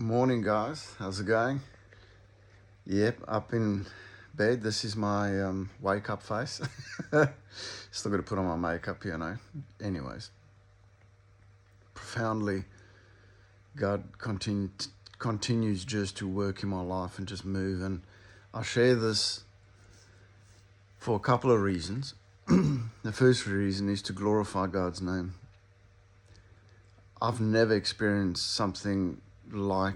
Morning, guys. How's it going? Yep, up in bed. This is my wake up face. Still got to put on my makeup, Anyways, profoundly, God continues just to work in my life and just move. And I share this for a couple of reasons. The first reason is to glorify God's name. I've never experienced something like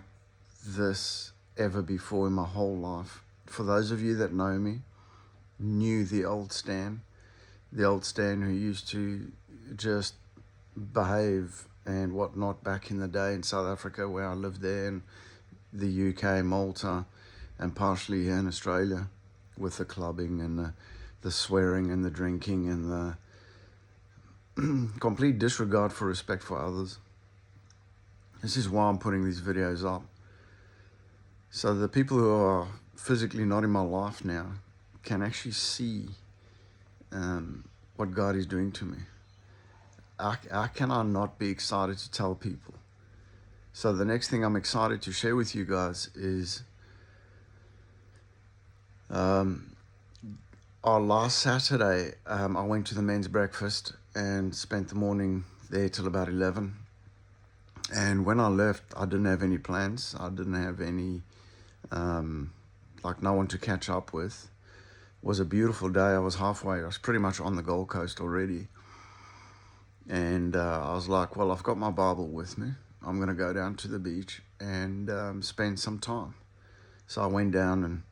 this ever before in my whole life. For those of you that know me, knew the old Stan who used to just behave and whatnot back in the day in South Africa, where I lived there, and the UK, Malta, and partially here in Australia, with the clubbing and the swearing and the drinking and the complete disregard for respect for others. This is why I'm putting these videos up. So the people who are physically not in my life now can actually see what God is doing to me. How can I not be excited to tell people? So the next thing I'm excited to share with you guys is our last Saturday, I went to the men's breakfast and spent the morning there till about 11. And when I left, I didn't have any plans. I didn't have any, no one to catch up with. It was a beautiful day. I was pretty much on the Gold Coast already. And I was like, well, I've got my Bible with me. I'm going to go down to the beach and spend some time. So I went down and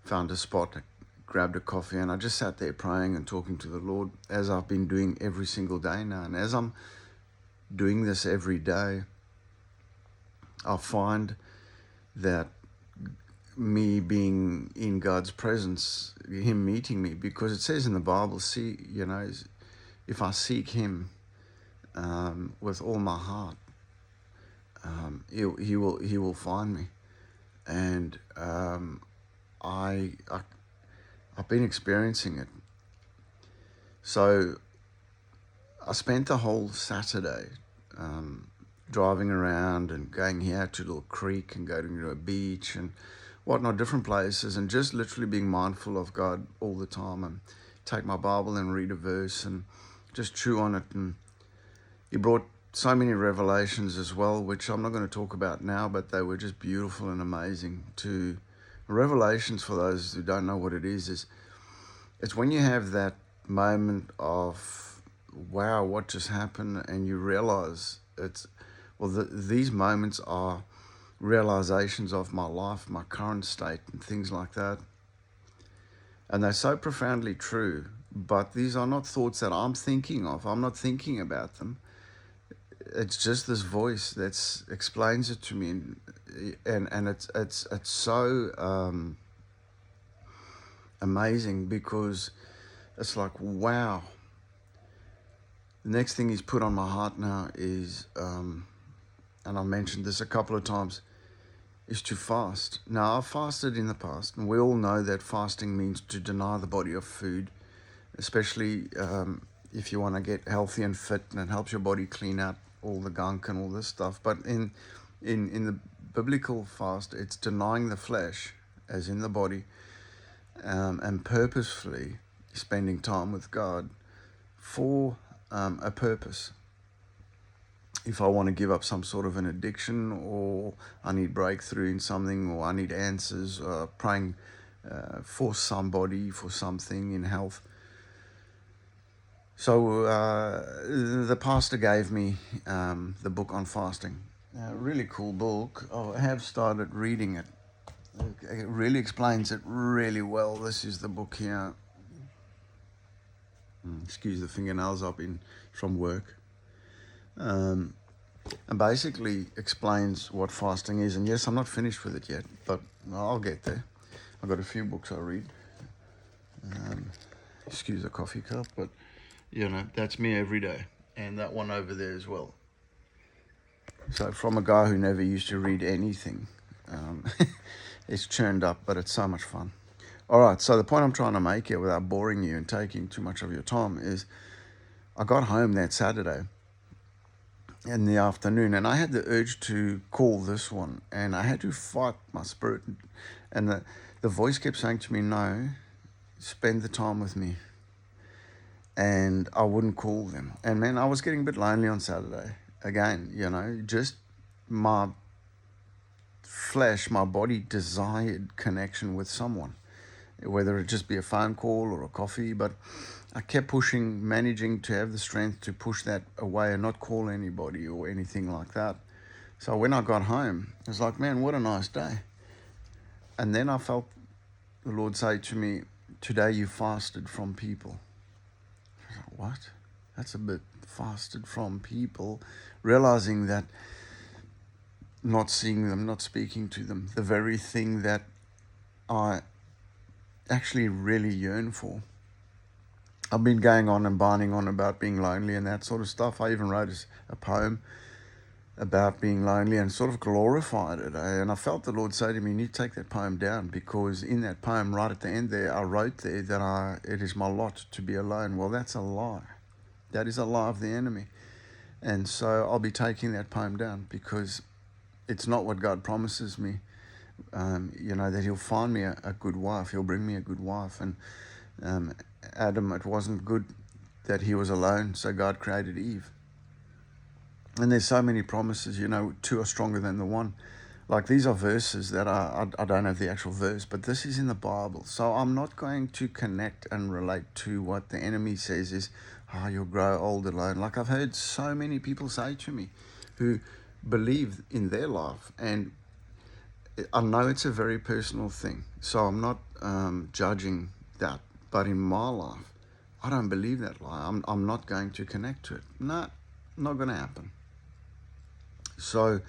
found a spot, grabbed a coffee, and I just sat there praying and talking to the Lord, as I've been doing every single day now. And as I'm doing this every day, I find that me being in God's presence, Him meeting me, because it says in the Bible, if I seek Him with all my heart, He will find me. And I've been experiencing it. So I spent the whole Saturday driving around and going here to a little creek and going to a beach and whatnot, different places, and just literally being mindful of God all the time, and take my Bible and read a verse and just chew on it. And He brought so many revelations as well, which I'm not going to talk about now, but they were just beautiful and amazing. Revelations, for those who don't know what it is it's when you have that moment of, wow, what just happened, and you realize these moments are realizations of my life, my current state, and things like that. And they're so profoundly true, but these are not thoughts that I'm thinking of. I'm not thinking about them. It's just this voice that explains it to me, and it's so amazing, because it's like, wow. The next thing He's put on my heart now is, and I mentioned this a couple of times, is to fast. Now, I've fasted in the past, and we all know that fasting means to deny the body of food, especially if you want to get healthy and fit, and it helps your body clean out all the gunk and all this stuff. But in the biblical fast, it's denying the flesh, as in the body, and purposefully spending time with God for a purpose. If I want to give up some sort of an addiction, or I need breakthrough in something, or I need answers, praying for somebody, for something in health. So the pastor gave me the book on fasting. A really cool book. I have started reading it. It really explains it really well. This is the book here. Excuse the fingernails, I've been from work. And basically explains what fasting is. And yes, I'm not finished with it yet, but I'll get there. I've got a few books I read. Excuse the coffee cup, but that's me every day. And that one over there as well. So from a guy who never used to read anything, it's churned up, but it's so much fun. All right, so the point I'm trying to make here, without boring you and taking too much of your time, is I got home that Saturday, in the afternoon, and I had the urge to call this one, and I had to fight my spirit, and the voice kept saying to me, no, spend the time with me. And I wouldn't call them. And man, I was getting a bit lonely on Saturday. Again, just my flesh, my body desired connection with someone, whether it just be a phone call or a coffee. But I kept pushing, managing to have the strength to push that away and not call anybody or anything like that. So when I got home, it was like, man, what a nice day. And then I felt the Lord say to me, today you fasted from people. I was like, what? That's a bit fasted from people. Realizing that not seeing them, not speaking to them, the very thing that I actually really yearn for. I've been going on and barning on about being lonely and that sort of stuff. I even wrote a poem about being lonely and sort of glorified it. And I felt the Lord say to me, you need to take that poem down, because in that poem, right at the end there, I wrote there that it is my lot to be alone. Well, that's a lie. That is a lie of the enemy. And so I'll be taking that poem down, because it's not what God promises me. That he'll find me a good wife. He'll bring me a good wife. And Adam, it wasn't good that he was alone, so God created Eve. And there's so many promises, two are stronger than the one. Like, these are verses that I don't have the actual verse, but this is in the Bible. So I'm not going to connect and relate to what the enemy says is, you'll grow old alone. Like, I've heard so many people say to me who believe in their life, and I know it's a very personal thing. So I'm not judging that. But in my life, I don't believe that lie. I'm not going to connect to it. No, not going to happen. So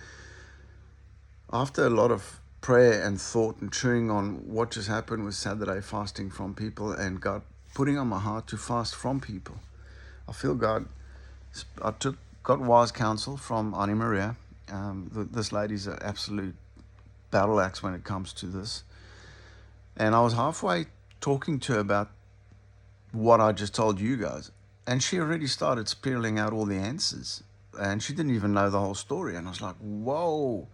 after a lot of prayer and thought and chewing on what just happened with Saturday fasting from people, and God putting on my heart to fast from people, I feel got wise counsel from Annie Maria. This lady's an absolute battle axe when it comes to this. And I was halfway talking to her about what I just told you guys, and she already started spilling out all the answers, and she didn't even know the whole story. And I was like, whoa.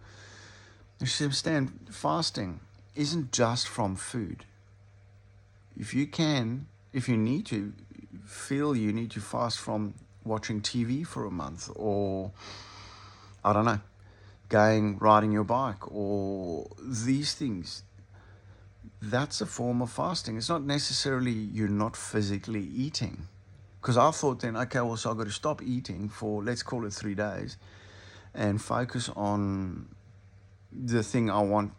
She said, Stan, fasting isn't just from food. If you need to, feel you need to fast from watching TV for a month, or I don't know, riding your bike, or these things, that's a form of fasting. It's not necessarily you're not physically eating. Because I thought then, okay, well, so I've got to stop eating for, let's call it 3 days, and focus on the thing I want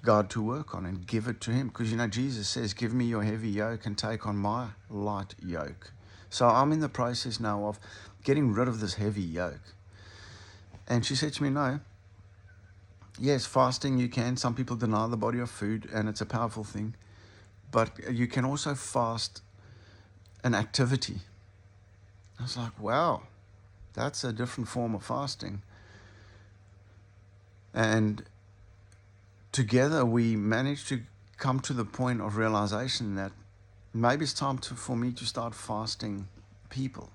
God to work on and give it to him. Because, Jesus says, give me your heavy yoke and take on my light yoke. So I'm in the process now of getting rid of this heavy yoke. And she said to me, no, yes, fasting you can. Some people deny the body of food, and it's a powerful thing. But you can also fast an activity. I was like, wow, that's a different form of fasting. And together we managed to come to the point of realization that maybe it's time for me to start fasting people.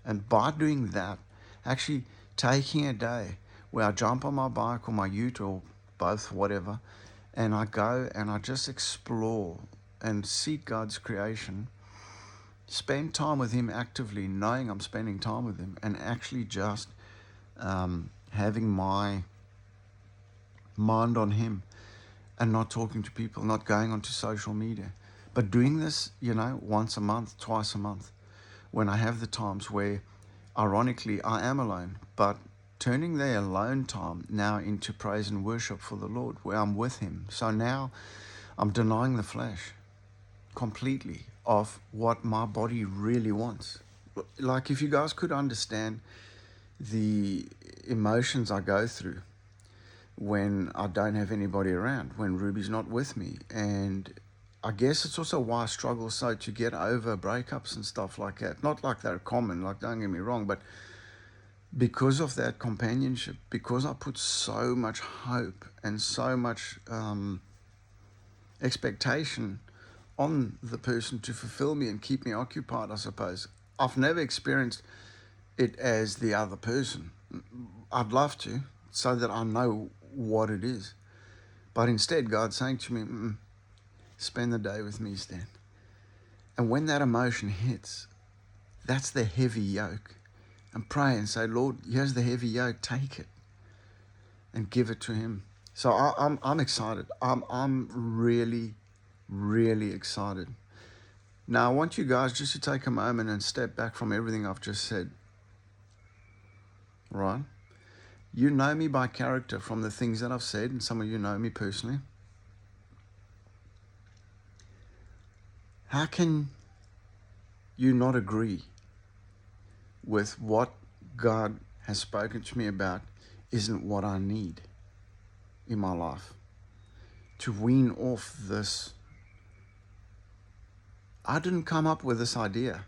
And by doing that, actually taking a day where I jump on my bike or my ute or both, whatever, and I go and I just explore and seek God's creation, spend time with him actively, knowing I'm spending time with him, and actually just having my mind on him and not talking to people, not going onto social media, but doing this, once a month, twice a month, when I have the times where, ironically, I am alone, but turning their alone time now into praise and worship for the Lord, where I'm with him. So now I'm denying the flesh completely of what my body really wants. Like, if you guys could understand the emotions I go through when I don't have anybody around, when Ruby's not with me. And I guess it's also why I struggle so to get over breakups and stuff like that. Not like they're common, like, don't get me wrong, but because of that companionship, because I put so much hope and so much expectation on the person to fulfill me and keep me occupied, I suppose. I've never experienced it as the other person. I'd love to, so that I know what it is. But instead, God's saying to me, spend the day with me, Stan. And when that emotion hits, that's the heavy yoke. And pray and say, Lord, here's the heavy yoke, take it and give it to him. So I'm excited. I'm really, really excited. Now I want you guys just to take a moment and step back from everything I've just said. Right? You know me by character from the things that I've said, and some of you know me personally. How can you not agree with what God has spoken to me about isn't what I need in my life to wean off this? I didn't come up with this idea.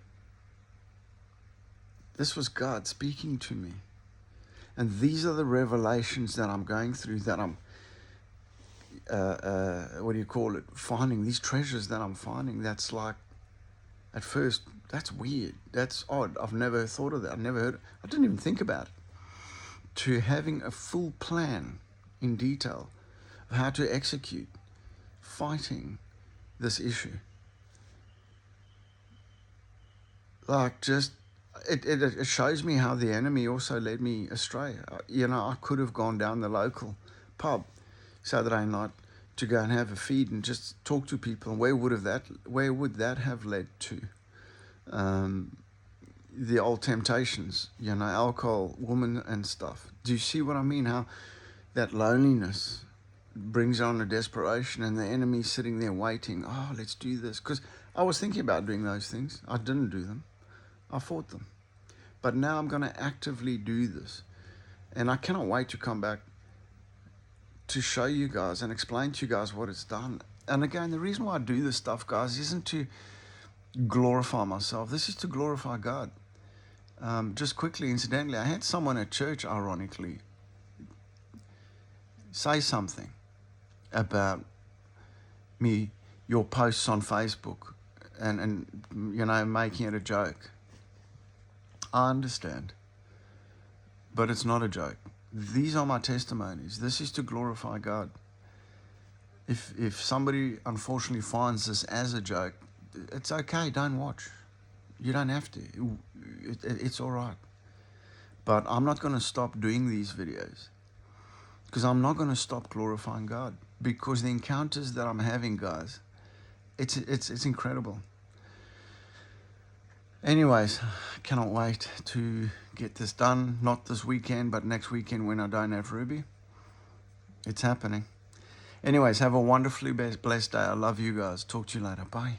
This was God speaking to me. And these are the revelations that I'm going through, that I'm, finding these treasures that I'm finding. That's like, at first, that's weird. That's odd. I've never thought of that. I've never heard it. I didn't even think about it. To having a full plan in detail of how to execute fighting this issue. Like, just, it shows me how the enemy also led me astray. I could have gone down the local pub Saturday night to go and have a feed and just talk to people. And where would that have led to? The old temptations, alcohol, women and stuff. Do you see what I mean? How that loneliness brings on a desperation, and the enemy's sitting there waiting. Oh, let's do this. Because I was thinking about doing those things. I didn't do them. I fought them. But now I'm going to actively do this. And I cannot wait to come back to show you guys and explain to you guys what it's done. And again, the reason why I do this stuff, guys, isn't to glorify myself. This is to glorify God. Just quickly, incidentally, I had someone at church, ironically, say something about me, your posts on Facebook, and making it a joke. I understand, but it's not a joke. These are my testimonies. This is to glorify God. If somebody unfortunately finds this as a joke, it's okay, don't watch. You don't have to. It's all right. But I'm not going to stop doing these videos, because I'm not going to stop glorifying God, because the encounters that I'm having, guys, it's incredible. Anyways, I cannot wait to get this done. Not this weekend, but next weekend when I don't have Ruby. It's happening. Anyways, have a wonderfully blessed day. I love you guys. Talk to you later. Bye.